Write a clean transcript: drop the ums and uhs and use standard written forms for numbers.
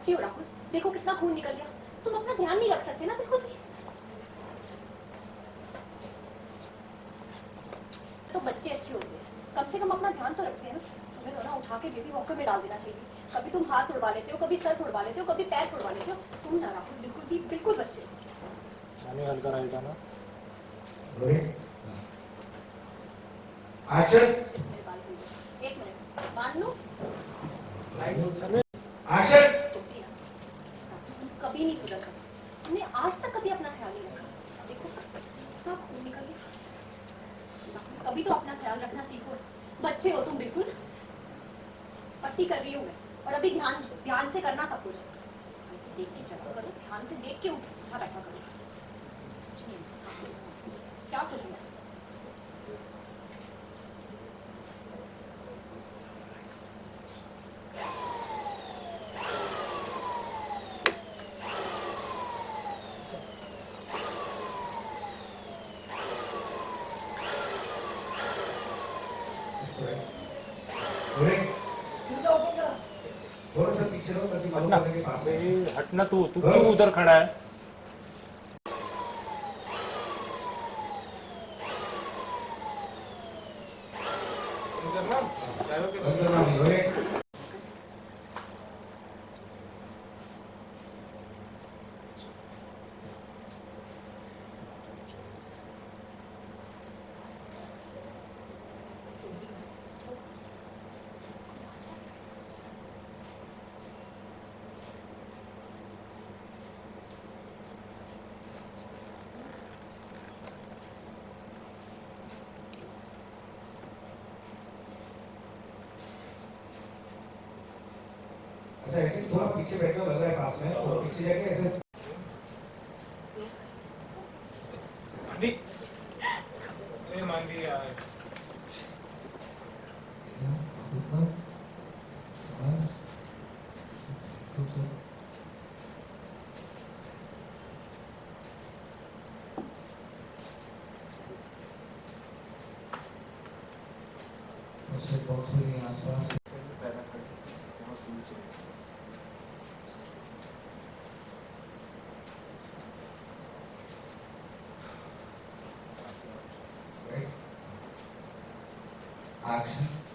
बच्चे हो राहुल, देखो कितना खून निकल गया। तुम अपना ध्यान नहीं रख सकते ना बिल्कुल भी। तो बच्चे अच्छे होते हैं, कम से कम अपना ध्यान तो रखते हैं ना। तुम्हें तो ना उठा के बेबी वॉकर में डाल देना चाहिए। कभी तुम हाथ उड़वा लेते हो, कभी सर उड़वा लेते हो, कभी पैर उड़वा लेते हो। तुम ना राहुल बिल्कुल भी बिल्कुल बच्चे। मैंने हल्का राइट आना। एक्शन। एक मिनट मान लो। एक्शन। कभी नहीं सुधर सकता। तुमने आज तक कभी अपना ख्याल नहीं रखा। देखो कितना खून निकल गया। कभी तो अपना ख्याल रखना सीखो। बच्चे हो तुम बिल्कुल। पट्टी कर रही हूँ मैं, और अभी ध्यान से करना सब कुछ। ऐसे देख के चला करो, ध्यान से देख के उठा बैठा करो। क्या चल रहा है? थोड़ा सा पीछे रहो ताकि हटना, के पास हटना। तू तू क्यों उधर खड़ा है? अच्छा ऐसे थोड़ा पीछे बैठे हो, लग रहा है पास में, तो पीछे जाके ऐसे मान ली यार। आसपास एक्शन।